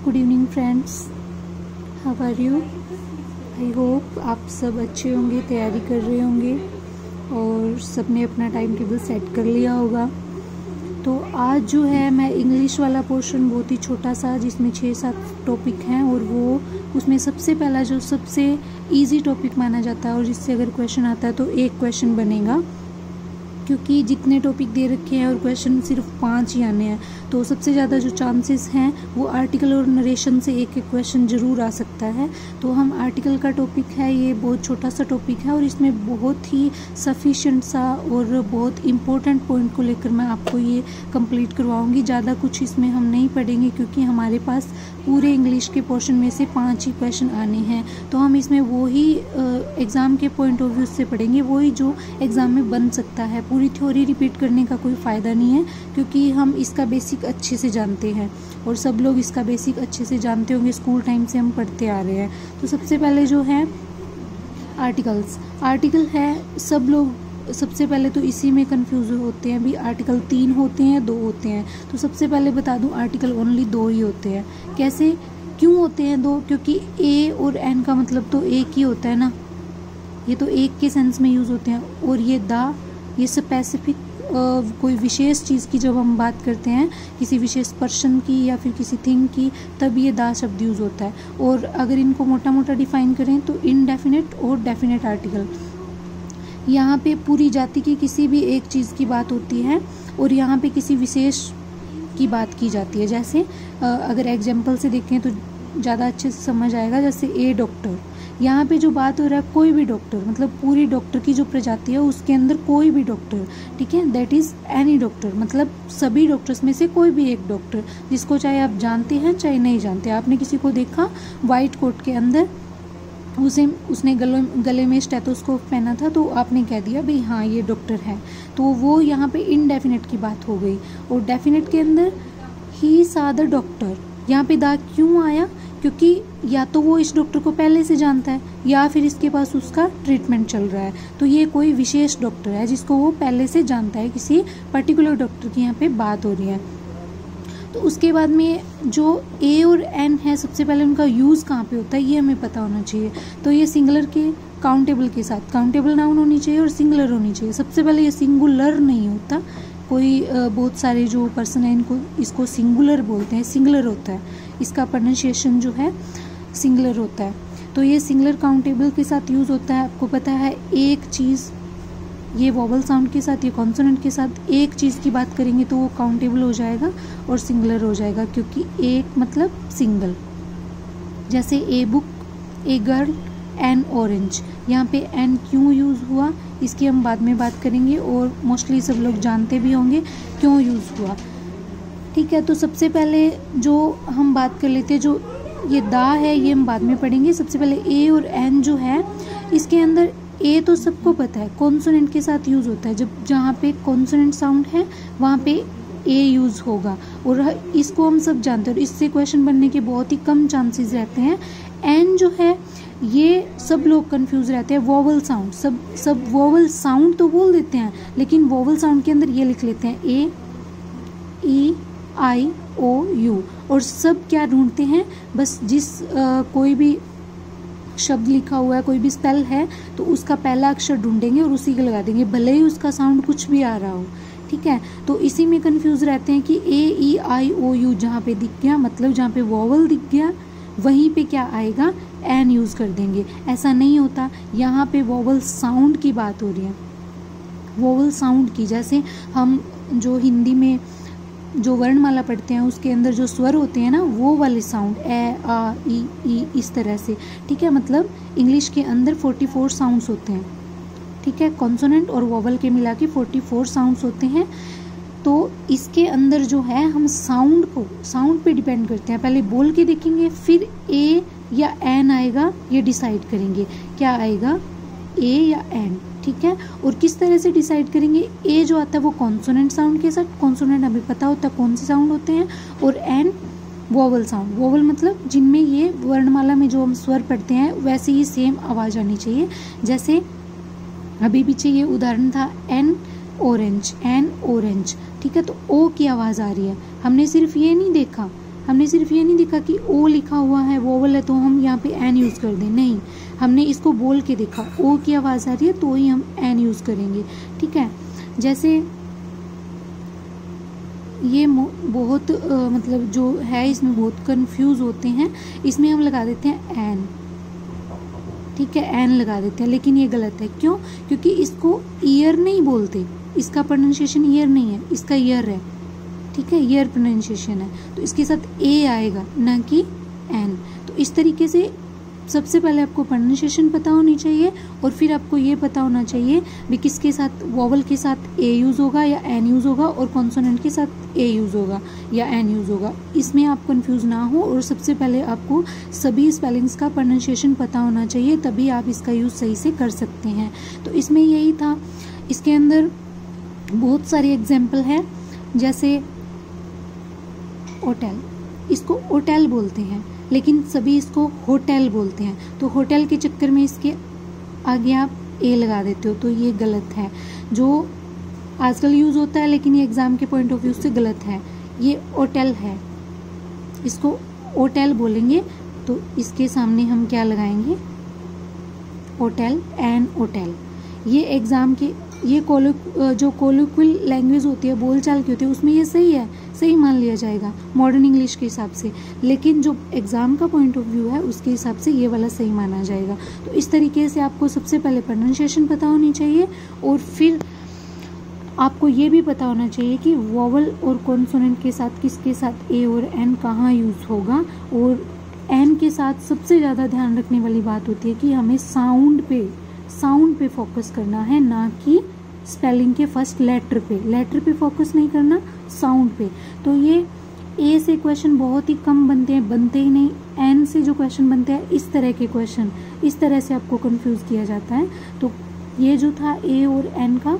Good evening friends, how are you? I hope आप सब अच्छे होंगे, तैयारी कर रहे होंगे और सबने अपना टाइम टेबल सेट कर लिया होगा। तो आज जो है मैं इंग्लिश वाला पोर्शन बहुत ही छोटा सा, जिसमें 6-7 टॉपिक हैं और वो उसमें सबसे पहला जो सबसे इजी टॉपिक माना जाता है और जिससे अगर क्वेश्चन आता है तो एक क्वेश्चन बनेगा, क्योंकि जितने टॉपिक दे रखे हैं और क्वेश्चन सिर्फ 5 ही आने हैं, तो सबसे ज़्यादा जो चांसेस हैं वो आर्टिकल और नरेशन से एक एक क्वेश्चन ज़रूर आ सकता है। तो हम आर्टिकल का टॉपिक है, ये बहुत छोटा सा टॉपिक है और इसमें बहुत ही सफिशिएंट सा और बहुत इम्पोर्टेंट पॉइंट को लेकर मैं आपको ये कंप्लीट करवाऊंगी। ज़्यादा कुछ इसमें हम नहीं पढ़ेंगे क्योंकि हमारे पास पूरे इंग्लिश के पोर्शन में से 5 ही क्वेश्चन आने हैं। तो हम इसमें वो ही एग्ज़ाम के पॉइंट ऑफ व्यू से पढ़ेंगे, वही जो एग्ज़ाम में बन सकता है। पूरी थ्योरी रिपीट करने का कोई फ़ायदा नहीं है क्योंकि हम इसका बेसिक अच्छे से जानते हैं और सब लोग इसका बेसिक अच्छे से जानते होंगे, स्कूल टाइम से हम पढ़ते आ रहे हैं। तो सबसे पहले जो है आर्टिकल है, सब लोग सबसे पहले तो इसी में कंफ्यूज होते हैं भी। आर्टिकल 3 होते हैं, 2 होते हैं। तो सबसे पहले बता दूं, आर्टिकल ओनली 2 ही होते हैं। कैसे, क्यों होते हैं 2? क्योंकि ए और एन का मतलब तो एक ही होता है ना, ये तो एक के सेंस में यूज़ होते हैं। और ये स्पेसिफिक कोई विशेष चीज़ की जब हम बात करते हैं, किसी विशेष पर्सन की या फिर किसी थिंग की, तब ये दा शब्द यूज़ होता है। और अगर इनको मोटा मोटा डिफाइन करें तो इनडेफिनेट और डेफिनेट आर्टिकल, यहाँ पे पूरी जाति की किसी भी एक चीज़ की बात होती है और यहाँ पे किसी विशेष की बात की जाती है। जैसे अगर एग्जाम्पल से देखें तो ज़्यादा अच्छे से समझ आएगा। जैसे ए डॉक्टर, यहाँ पे जो बात हो रहा है कोई भी डॉक्टर, मतलब पूरी डॉक्टर की जो प्रजाति है उसके अंदर कोई भी डॉक्टर, ठीक है, दैट इज़ एनी डॉक्टर, मतलब सभी डॉक्टर्स में से कोई भी एक डॉक्टर, जिसको चाहे आप जानते हैं चाहे नहीं जानते। आपने किसी को देखा वाइट कोट के अंदर, उसने गले में स्टेथोस्कोप पहना था, तो आपने कह दिया भाई हाँ ये डॉक्टर है। तो वो यहाँ पे इनडेफिनेट की बात हो गई। और डेफिनेट के अंदर ही सा द डॉक्टर, यहाँ पे दा क्यों आया? क्योंकि या तो वो इस डॉक्टर को पहले से जानता है या फिर इसके पास उसका ट्रीटमेंट चल रहा है। तो ये कोई विशेष डॉक्टर है जिसको वो पहले से जानता है, किसी पर्टिकुलर डॉक्टर की यहाँ पे बात हो रही है। तो उसके बाद में जो ए और एन है, सबसे पहले उनका यूज़ कहाँ पे होता है ये हमें पता होना चाहिए। तो ये सिंगुलर के काउंटेबल के साथ काउंटेबल नाउन होनी चाहिए और सिंगुलर होनी चाहिए। सबसे पहले ये सिंगुलर नहीं होता, कोई बहुत सारे जो पर्सन है इसको सिंगुलर बोलते हैं, सिंगुलर होता है, इसका प्रोनाउंसिएशन जो है सिंगुलर होता है। तो ये सिंगुलर काउंटेबल के साथ यूज़ होता है। आपको पता है एक चीज़, ये वोवल साउंड के साथ, ये कॉन्सोनेंट के साथ एक चीज़ की बात करेंगे तो वो काउंटेबल हो जाएगा और सिंगुलर हो जाएगा, क्योंकि एक मतलब सिंगल। जैसे a book, a girl, N orange, यहाँ पे एन क्यों यूज़ हुआ इसकी हम बाद में बात करेंगे और मोस्टली सब लोग जानते भी होंगे क्यों यूज़ हुआ, ठीक है। तो सबसे पहले जो हम बात कर लेते हैं, जो ये दा है ये हम बाद में पढ़ेंगे। सबसे पहले ए और एन जो है, इसके अंदर ए तो सबको पता है कॉन्सोनेंट के साथ यूज़ होता है। जब जहाँ पे कॉन्सोनेंट साउंड है वहाँ पे ए यूज़ होगा और इसको हम सब जानते हैं और इससे क्वेश्चन बनने के बहुत ही कम चांसेस रहते हैं। एन जो है ये सब लोग कंफ्यूज रहते हैं, वोवल साउंड, सब वोवल साउंड तो बोल देते हैं लेकिन वोवल साउंड के अंदर ये लिख लेते हैं ए, ई, आई, ओ, यू। और सब क्या ढूंढते हैं, बस कोई भी शब्द लिखा हुआ है, कोई भी स्पेल है तो उसका पहला अक्षर ढूंढेंगे और उसी को लगा देंगे, भले ही उसका साउंड कुछ भी आ रहा हो, ठीक है। तो इसी में कंफ्यूज रहते हैं कि ए, ई, आई, ओ, यू जहाँ पे दिख गया, मतलब जहाँ पे वोवल दिख गया वहीं पे क्या आएगा, एन यूज़ कर देंगे। ऐसा नहीं होता, यहाँ पे वोवल साउंड की बात हो रही है, वोवल साउंड की। जैसे हम जो हिंदी में जो वर्णमाला पढ़ते हैं उसके अंदर जो स्वर होते हैं ना, वो वाले साउंड, ए, आ, ई, इस तरह से, ठीक है। मतलब इंग्लिश के अंदर 44 साउंड्स होते हैं, ठीक है, कॉन्सोनेंट और वोवल के मिला के 44 साउंड्स होते हैं। तो इसके अंदर जो है हम साउंड पे डिपेंड करते हैं। पहले बोल के देखेंगे, फिर ए या एन आएगा, ये डिसाइड करेंगे क्या आएगा, ए या एन, ठीक है। और किस तरह से डिसाइड करेंगे, ए जो आता है वो कॉन्सोनेंट साउंड के साथ, कॉन्सोनेंट हमें पता होता है कौन से साउंड होते हैं, और एन वोवल साउंड, वोवल मतलब जिनमें ये वर्णमाला में जो हम स्वर पढ़ते हैं वैसे ही सेम आवाज़ आनी चाहिए। जैसे अभी पीछे ये उदाहरण था, एन ऑरेंज, ठीक है। तो ओ की आवाज़ आ रही है, हमने सिर्फ ये नहीं देखा, हमने सिर्फ ये नहीं देखा कि ओ लिखा हुआ है, वोवल है, तो हम यहाँ पे एन यूज़ कर दें, नहीं, हमने इसको बोल के देखा, ओ की आवाज़ आ रही है तो ही हम एन यूज़ करेंगे, ठीक है। जैसे ये बहुत मतलब जो है इसमें बहुत कंफ्यूज होते हैं, इसमें हम लगा देते हैं एन, ठीक है, एन लगा देते हैं, लेकिन ये गलत है। क्यों? क्योंकि इसको ईयर नहीं बोलते, इसका प्रोनाउंसिएशन ईयर नहीं है, इसका ईयर है, ठीक है, ईयर प्रोनाउंसिएशन है, तो इसके साथ ए आएगा ना कि एन। तो इस तरीके से सबसे पहले आपको प्रोनाउंसिएशन पता होनी चाहिए और फिर आपको ये पता होना चाहिए भी किसके साथ, वोवल के साथ ए यूज़ होगा या एन यूज़ होगा, और कॉन्सोनेंट के साथ ए यूज़ होगा या एन यूज़ होगा। इसमें आप कंफ्यूज ना हो, और सबसे पहले आपको सभी स्पेलिंग्स का प्रोनाउंसिएशन पता होना चाहिए, तभी आप इसका यूज़ सही से कर सकते हैं। तो इसमें यही था। इसके अंदर बहुत सारे एग्जाम्पल हैं, जैसे होटल, इसको होटल बोलते हैं लेकिन सभी इसको होटल बोलते हैं, तो होटल के चक्कर में इसके आगे आप ए लगा देते हो, तो ये गलत है। जो आजकल यूज़ होता है लेकिन ये एग्ज़ाम के पॉइंट ऑफ व्यू से गलत है, ये होटल है, इसको होटल बोलेंगे, तो इसके सामने हम क्या लगाएंगे, होटल एंड होटल। ये एग्ज़ाम के, ये जो कोलोक्वियल लैंग्वेज होती है, बोलचाल की होती है, उसमें ये सही है, सही मान लिया जाएगा मॉडर्न इंग्लिश के हिसाब से, लेकिन जो एग्ज़ाम का पॉइंट ऑफ व्यू है उसके हिसाब से ये वाला सही माना जाएगा। तो इस तरीके से आपको सबसे पहले प्रोनाउंसिएशन पता होनी चाहिए, और फिर आपको ये भी पता होना चाहिए कि वोवल और कॉन्सोनेंट के साथ किसके साथ ए और एन कहाँ यूज़ होगा। और एन के साथ सबसे ज़्यादा ध्यान रखने वाली बात होती है कि हमें साउंड पे फोकस करना है, ना कि स्पेलिंग के फर्स्ट लेटर पे फोकस नहीं करना, साउंड पे। तो ये ए से क्वेश्चन बहुत ही कम बनते ही नहीं। एन से जो क्वेश्चन बनते हैं, इस तरह के क्वेश्चन, इस तरह से आपको कंफ्यूज किया जाता है। तो ये जो था ए और एन का,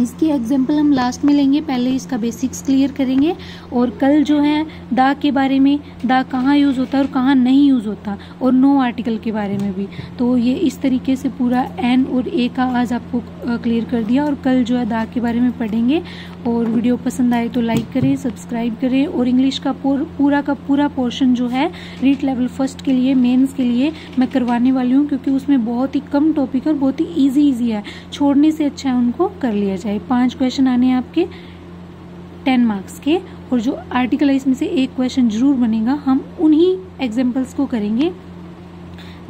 इसकी एग्जाम्पल हम लास्ट में लेंगे, पहले इसका बेसिक्स क्लियर करेंगे, और कल जो है दा के बारे में, दा कहाँ यूज़ होता है और कहाँ नहीं यूज़ होता, और नो आर्टिकल के बारे में भी। तो ये इस तरीके से पूरा एन और ए का आज आपको क्लियर कर दिया, और कल जो है दा के बारे में पढ़ेंगे। और वीडियो पसंद आए तो लाइक करें, सब्सक्राइब करें। और इंग्लिश का पूरा का पूरा पोर्शन जो है रीड लेवल फर्स्ट के लिए, मेंस के लिए मैं करवाने वाली हूँ, क्योंकि उसमें बहुत ही कम टॉपिक और बहुत ही ईजी है, छोड़ने से अच्छा है उनको कर लिया जाए। 5 क्वेश्चन आने हैं आपके 10 मार्क्स के, और जो आर्टिकल है इसमें से एक क्वेश्चन जरूर बनेगा। हम उन्हीं एग्जाम्पल्स को करेंगे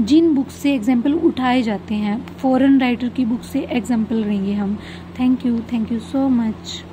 जिन बुक से एग्जाम्पल उठाए जाते हैं, फॉरेन राइटर की बुक से एग्जाम्पल लेंगे हम। Thank you so much.